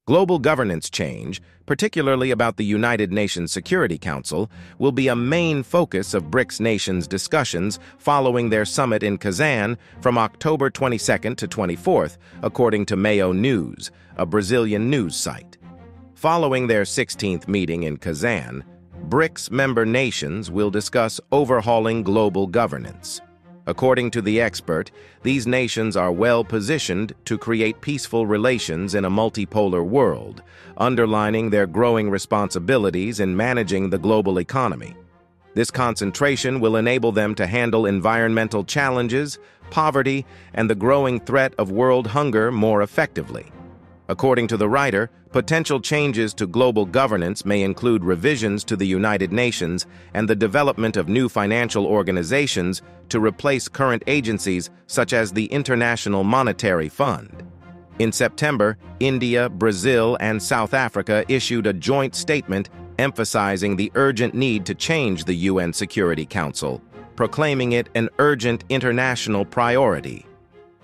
Global governance change, particularly about the United Nations Security Council, will be a main focus of BRICS nations' discussions following their summit in Kazan from October 22nd to 24th, according to Mayo News, a Brazilian news site. Following their 16th meeting in Kazan, BRICS member nations will discuss overhauling global governance. According to the expert, these nations are well positioned to create peaceful relations in a multipolar world, underlining their growing responsibilities in managing the global economy. This concentration will enable them to handle environmental challenges, poverty, and the growing threat of world hunger more effectively. According to the writer, potential changes to global governance may include revisions to the United Nations and the development of new financial organizations to replace current agencies such as the International Monetary Fund. In September, India, Brazil, and South Africa issued a joint statement emphasizing the urgent need to change the UN Security Council, proclaiming it an urgent international priority.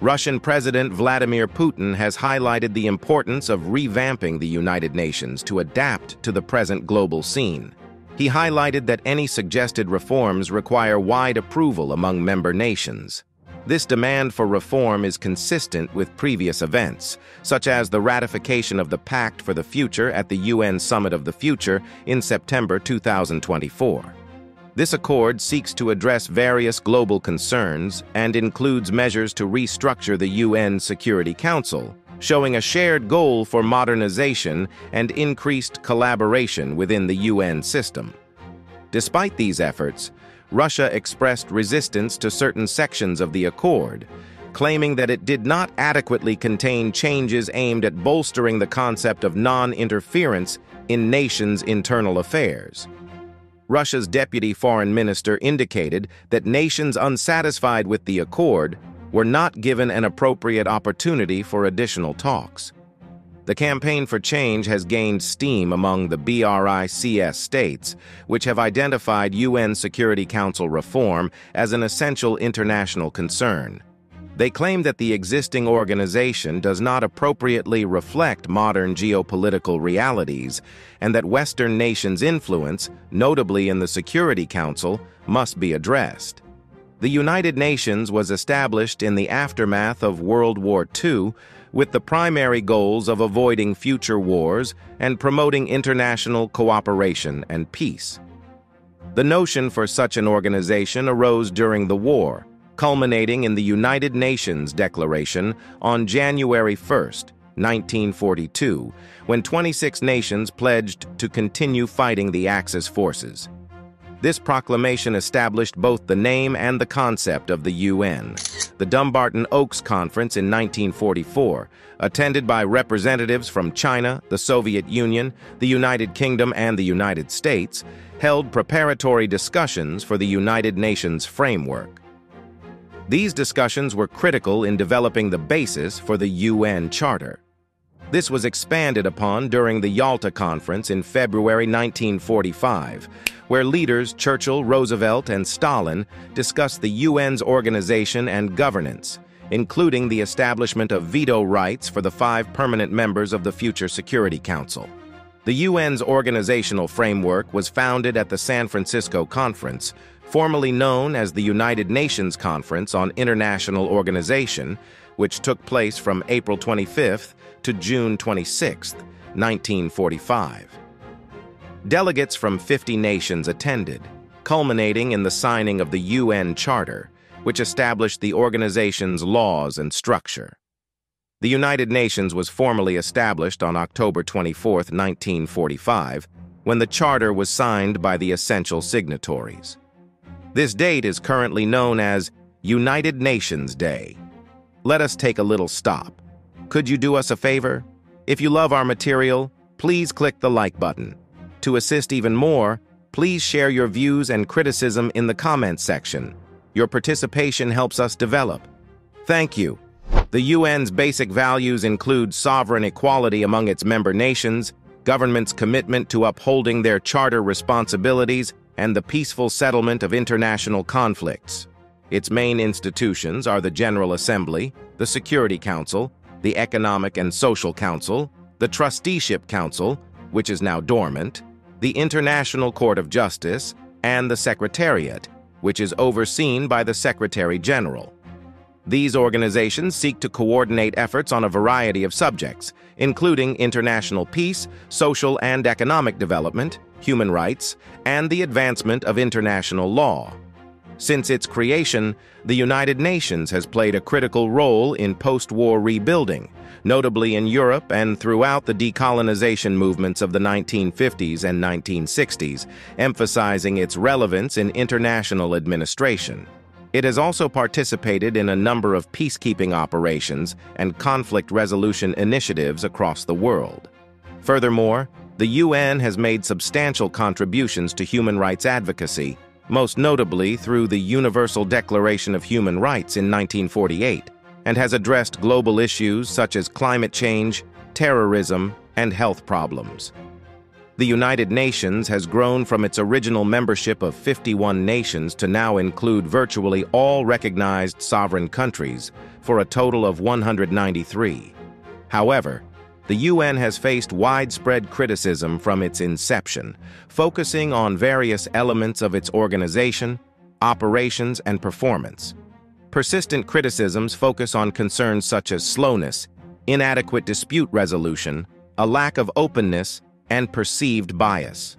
Russian President Vladimir Putin has highlighted the importance of revamping the United Nations to adapt to the present global scene. He highlighted that any suggested reforms require wide approval among member nations. This demand for reform is consistent with previous events, such as the ratification of the Pact for the Future at the UN Summit of the Future in September 2024. This accord seeks to address various global concerns and includes measures to restructure the UN Security Council, showing a shared goal for modernization and increased collaboration within the UN system. Despite these efforts, Russia expressed resistance to certain sections of the accord, claiming that it did not adequately contain changes aimed at bolstering the concept of non-interference in nations' internal affairs. Russia's deputy foreign minister indicated that nations unsatisfied with the accord were not given an appropriate opportunity for additional talks. The campaign for change has gained steam among the BRICS states, which have identified UN Security Council reform as an essential international concern. They claim that the existing organization does not appropriately reflect modern geopolitical realities and that Western nations' influence, notably in the Security Council, must be addressed. The United Nations was established in the aftermath of World War II with the primary goals of avoiding future wars and promoting international cooperation and peace. The notion for such an organization arose during the war, culminating in the United Nations Declaration on January 1, 1942, when 26 nations pledged to continue fighting the Axis forces. This proclamation established both the name and the concept of the UN. The Dumbarton Oaks Conference in 1944, attended by representatives from China, the Soviet Union, the United Kingdom, and the United States, held preparatory discussions for the United Nations framework. These discussions were critical in developing the basis for the UN Charter. This was expanded upon during the Yalta Conference in February 1945, where leaders Churchill, Roosevelt, and Stalin discussed the UN's organization and governance, including the establishment of veto rights for the 5 permanent members of the future Security Council. The UN's organizational framework was founded at the San Francisco Conference, formerly known as the United Nations Conference on International Organization, which took place from April 25th to June 26th, 1945. Delegates from 50 nations attended, culminating in the signing of the UN Charter, which established the organization's laws and structure. The United Nations was formally established on October 24, 1945, when the Charter was signed by the essential signatories. This date is currently known as United Nations Day. Let us take a little stop. Could you do us a favor? If you love our material, please click the like button. To assist even more, please share your views and criticism in the comments section. Your participation helps us develop. Thank you. The UN's basic values include sovereign equality among its member nations, governments' commitment to upholding their charter responsibilities, and the peaceful settlement of international conflicts. Its main institutions are the General Assembly, the Security Council, the Economic and Social Council, the Trusteeship Council, which is now dormant, the International Court of Justice, and the Secretariat, which is overseen by the Secretary General. These organizations seek to coordinate efforts on a variety of subjects, including international peace, social and economic development, human rights, and the advancement of international law. Since its creation, the United Nations has played a critical role in post-war rebuilding, notably in Europe and throughout the decolonization movements of the 1950s and 1960s, emphasizing its relevance in international administration. It has also participated in a number of peacekeeping operations and conflict resolution initiatives across the world. Furthermore, the UN has made substantial contributions to human rights advocacy, most notably through the Universal Declaration of Human Rights in 1948, and has addressed global issues such as climate change, terrorism, and health problems. The United Nations has grown from its original membership of 51 nations to now include virtually all recognized sovereign countries, for a total of 193. However, the UN has faced widespread criticism from its inception, focusing on various elements of its organization, operations, and performance. Persistent criticisms focus on concerns such as slowness, inadequate dispute resolution, a lack of openness, and perceived bias.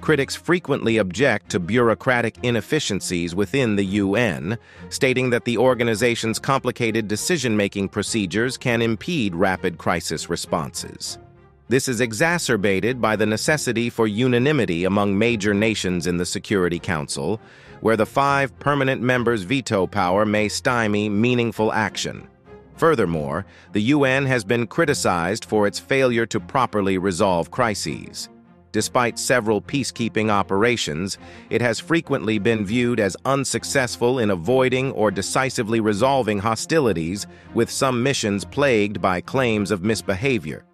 Critics frequently object to bureaucratic inefficiencies within the UN, stating that the organization's complicated decision-making procedures can impede rapid crisis responses. This is exacerbated by the necessity for unanimity among major nations in the Security Council, where the 5 permanent members' veto power may stymie meaningful action. Furthermore, the UN has been criticized for its failure to properly resolve crises. Despite several peacekeeping operations, it has frequently been viewed as unsuccessful in avoiding or decisively resolving hostilities, with some missions plagued by claims of misbehavior.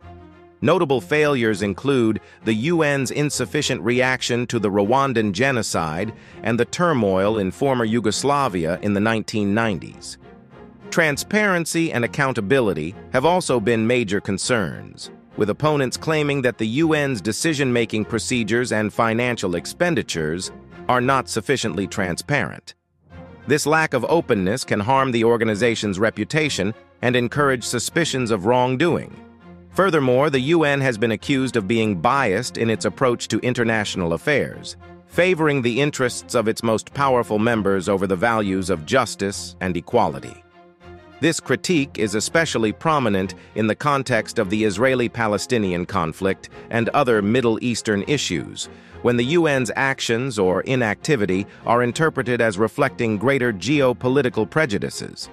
Notable failures include the UN's insufficient reaction to the Rwandan genocide and the turmoil in former Yugoslavia in the 1990s. Transparency and accountability have also been major concerns, with opponents claiming that the UN's decision-making procedures and financial expenditures are not sufficiently transparent. This lack of openness can harm the organization's reputation and encourage suspicions of wrongdoing. Furthermore, the UN has been accused of being biased in its approach to international affairs, favoring the interests of its most powerful members over the values of justice and equality. This critique is especially prominent in the context of the Israeli-Palestinian conflict and other Middle Eastern issues, when the UN's actions or inactivity are interpreted as reflecting greater geopolitical prejudices.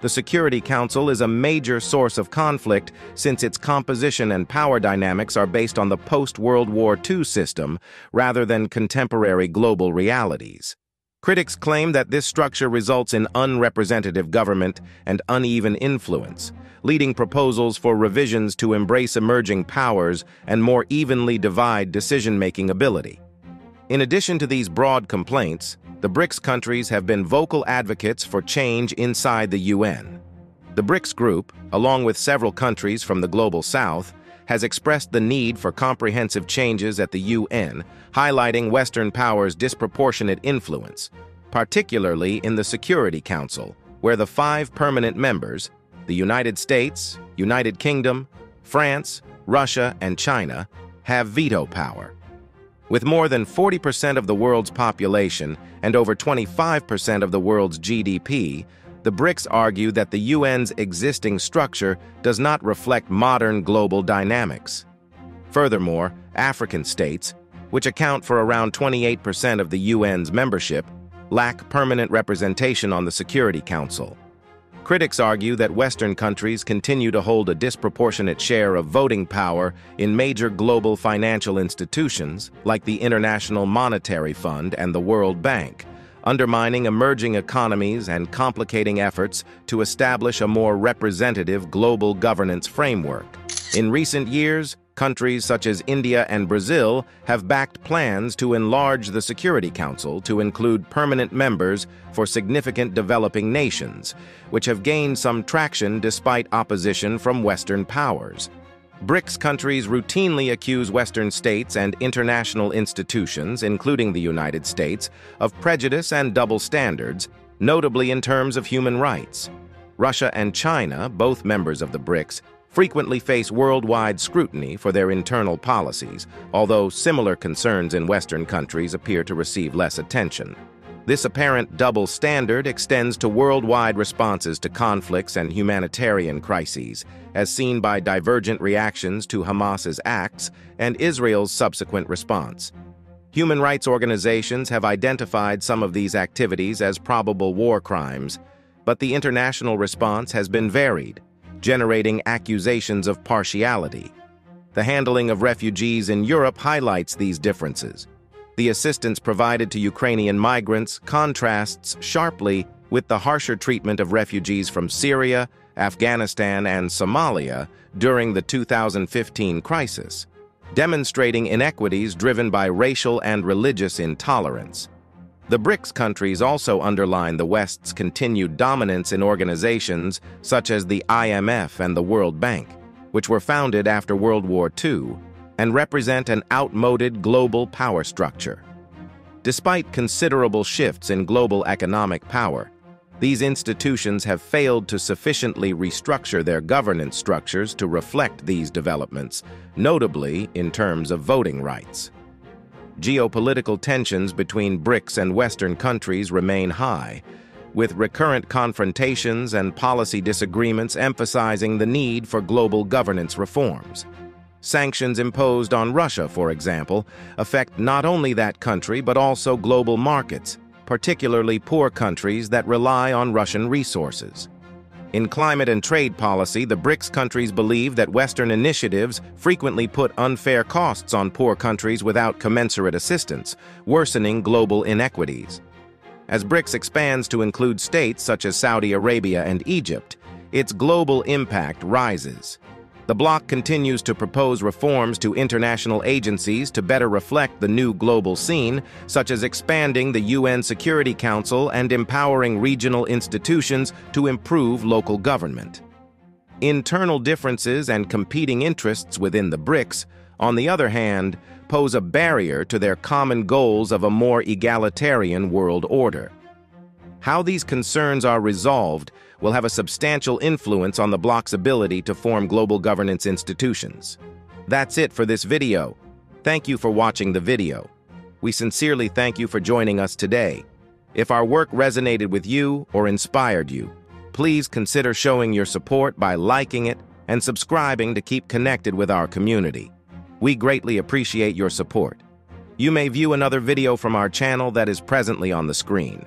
The Security Council is a major source of conflict since its composition and power dynamics are based on the post-World War II system rather than contemporary global realities. Critics claim that this structure results in unrepresentative government and uneven influence, leading proposals for revisions to embrace emerging powers and more evenly divide decision-making ability. In addition to these broad complaints, the BRICS countries have been vocal advocates for change inside the UN. The BRICS group, along with several countries from the Global South, has expressed the need for comprehensive changes at the UN, highlighting Western powers' disproportionate influence, particularly in the Security Council, where the 5 permanent members, the United States, United Kingdom, France, Russia, and China, have veto power. With more than 40% of the world's population and over 25% of the world's GDP, the BRICS argue that the UN's existing structure does not reflect modern global dynamics. Furthermore, African states, which account for around 28% of the UN's membership, lack permanent representation on the Security Council. Critics argue that Western countries continue to hold a disproportionate share of voting power in major global financial institutions like the International Monetary Fund and the World Bank, undermining emerging economies and complicating efforts to establish a more representative global governance framework. In recent years, countries such as India and Brazil have backed plans to enlarge the Security Council to include permanent members for significant developing nations, which have gained some traction despite opposition from Western powers. BRICS countries routinely accuse Western states and international institutions, including the United States, of prejudice and double standards, notably in terms of human rights. Russia and China, both members of the BRICS, frequently face worldwide scrutiny for their internal policies, although similar concerns in Western countries appear to receive less attention. This apparent double standard extends to worldwide responses to conflicts and humanitarian crises, as seen by divergent reactions to Hamas's acts and Israel's subsequent response. Human rights organizations have identified some of these activities as probable war crimes, but the international response has been varied, generating accusations of partiality. The handling of refugees in Europe highlights these differences. The assistance provided to Ukrainian migrants contrasts sharply with the harsher treatment of refugees from Syria, Afghanistan, and Somalia during the 2015 crisis, demonstrating inequities driven by racial and religious intolerance. The BRICS countries also underline the West's continued dominance in organizations such as the IMF and the World Bank, which were founded after World War II and represent an outmoded global power structure. Despite considerable shifts in global economic power, these institutions have failed to sufficiently restructure their governance structures to reflect these developments, notably in terms of voting rights. Geopolitical tensions between BRICS and Western countries remain high, with recurrent confrontations and policy disagreements emphasizing the need for global governance reforms. Sanctions imposed on Russia, for example, affect not only that country but also global markets, particularly poor countries that rely on Russian resources. In climate and trade policy, the BRICS countries believe that Western initiatives frequently put unfair costs on poor countries without commensurate assistance, worsening global inequities. As BRICS expands to include states such as Saudi Arabia and Egypt, its global impact rises. The bloc continues to propose reforms to international agencies to better reflect the new global scene, such as expanding the UN Security Council and empowering regional institutions to improve local government. Internal differences and competing interests within the BRICS, on the other hand, pose a barrier to their common goals of a more egalitarian world order. How these concerns are resolved will have a substantial influence on the bloc's ability to form global governance institutions. That's it for this video. Thank you for watching the video. We sincerely thank you for joining us today. If our work resonated with you or inspired you, please consider showing your support by liking it and subscribing to keep connected with our community. We greatly appreciate your support. You may view another video from our channel that is presently on the screen.